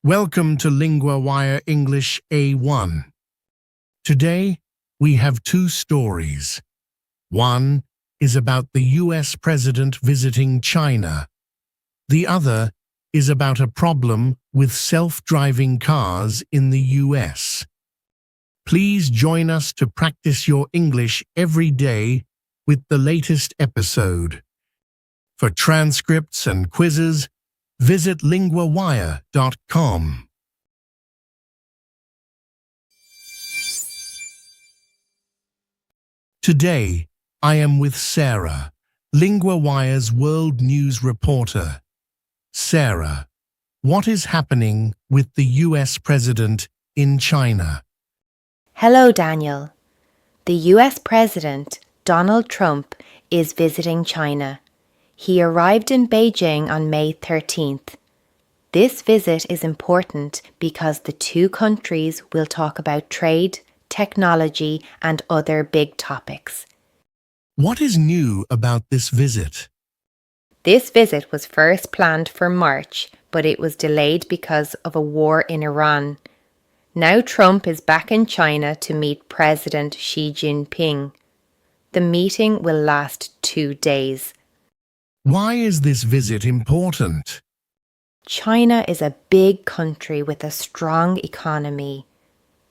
Welcome to LinguaWire English A1. Today, we have two stories. One is about the US president visiting China. The other is about a problem with self-driving cars in the US. Please join us to practice your English every day with the latest episode. For transcripts and quizzes, visit LinguaWire.com. Today, I am with Sarah, LinguaWire's World News reporter. Sarah, what is happening with the US president in China? Hello, Daniel. The US President, Donald Trump, is visiting China. He arrived in Beijing on May 13th. This visit is important because the two countries will talk about trade, technology, and other big topics. What is new about this visit? This visit was first planned for March, but it was delayed because of a war in Iran. Now Trump is back in China to meet President Xi Jinping. The meeting will last 2 days. Why is this visit important? China is a big country with a strong economy.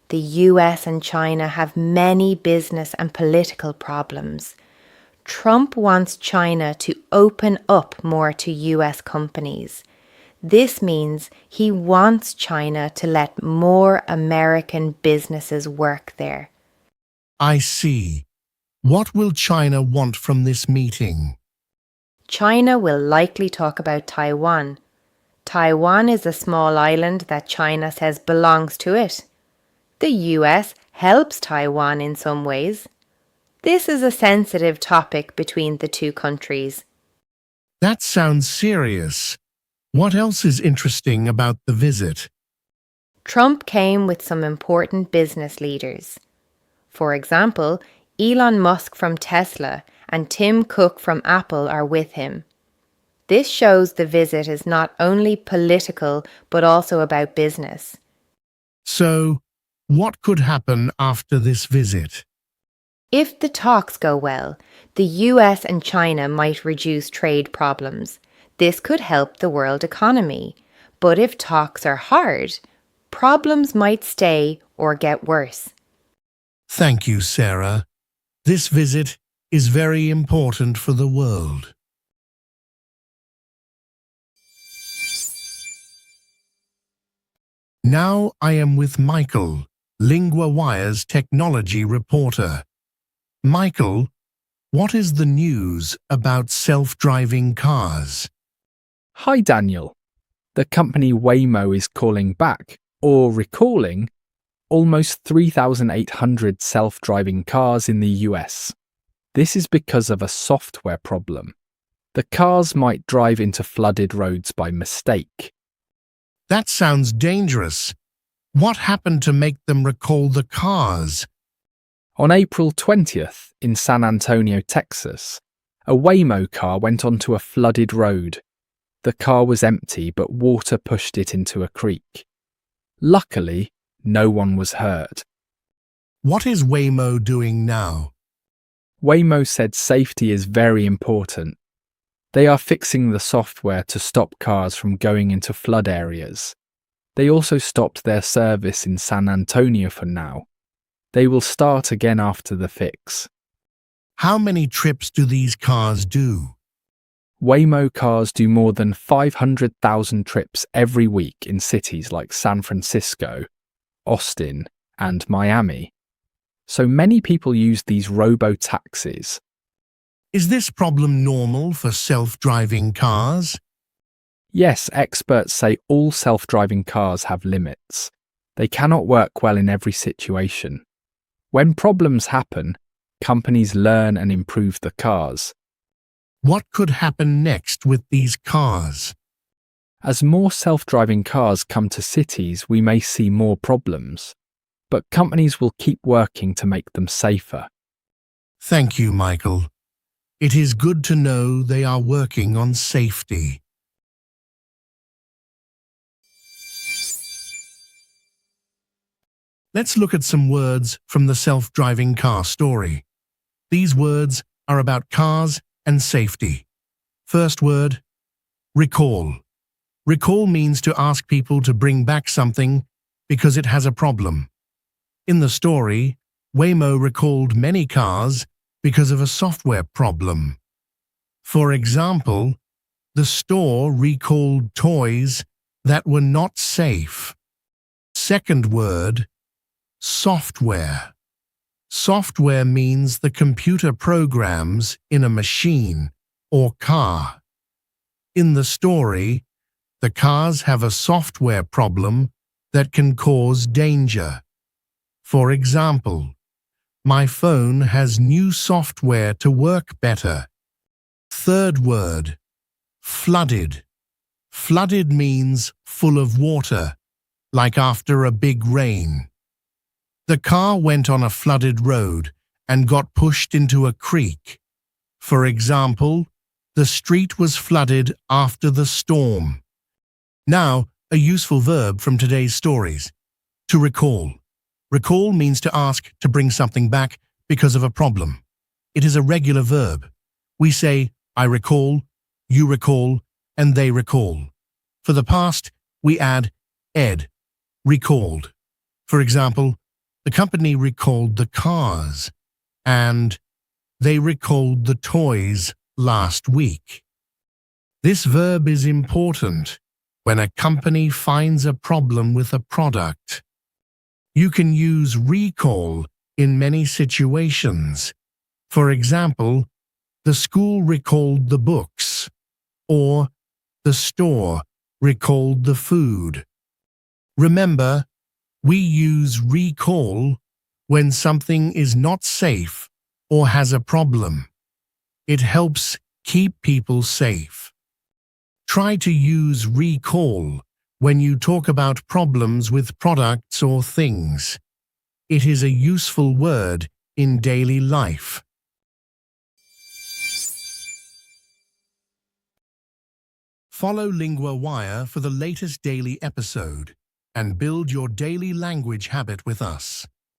The US and China have many business and political problems. Trump wants China to open up more to US companies. This means he wants China to let more American businesses work there. I see. What will China want from this meeting? China will likely talk about Taiwan. Taiwan is a small island that China says belongs to it. The US helps Taiwan in some ways. This is a sensitive topic between the two countries. That sounds serious. What else is interesting about the visit? Trump came with some important business leaders. For example, Elon Musk from Tesla and Tim Cook from Apple are with him. This shows the visit is not only political but also about business. So, what could happen after this visit? If the talks go well, the US and China might reduce trade problems. This could help the world economy. But if talks are hard, problems might stay or get worse. Thank you, Sarah. This visit is very important for the world. Now I am with Michael, LinguaWire's technology reporter. Michael, what is the news about self-driving cars? Hi, Daniel. The company Waymo is calling back, or recalling, almost 3,800 self-driving cars in the US. This is because of a software problem. The cars might drive into flooded roads by mistake. That sounds dangerous. What happened to make them recall the cars? On April 20th, in San Antonio, Texas, a Waymo car went onto a flooded road. The car was empty, but water pushed it into a creek. Luckily, no one was hurt. What is Waymo doing now? Waymo said safety is very important. They are fixing the software to stop cars from going into flood areas. They also stopped their service in San Antonio for now. They will start again after the fix. How many trips do these cars do? Waymo cars do more than 500,000 trips every week in cities like San Francisco, Austin, and Miami. So many people use these robo-taxis. Is this problem normal for self-driving cars? Yes, experts say all self-driving cars have limits. They cannot work well in every situation. When problems happen, companies learn and improve the cars. What could happen next with these cars? As more self-driving cars come to cities, we may see more problems. But companies will keep working to make them safer. Thank you, Michael. It is good to know they are working on safety. Let's look at some words from the self-driving car story. These words are about cars and safety. First word, recall. Recall means to ask people to bring back something because it has a problem. In the story, Waymo recalled many cars because of a software problem. For example, the store recalled toys that were not safe. Second word, software. Software means the computer programs in a machine or car. In the story, the cars have a software problem that can cause danger. For example, my phone has new software to work better. Third word, flooded. Flooded means full of water, like after a big rain. The car went on a flooded road and got pushed into a creek. For example, the street was flooded after the storm. Now, a useful verb from today's stories. To recall. Recall means to ask to bring something back because of a problem. It is a regular verb. We say, I recall, you recall, and they recall. For the past, we add ed, recalled. For example, the company recalled the cars, and they recalled the toys last week. This verb is important when a company finds a problem with a product. You can use recall in many situations. For example, the school recalled the books, or the store recalled the food. Remember, we use recall when something is not safe or has a problem. It helps keep people safe. Try to use recall when you talk about problems with products or things. It is a useful word in daily life. Follow LinguaWire for the latest daily episode and build your daily language habit with us.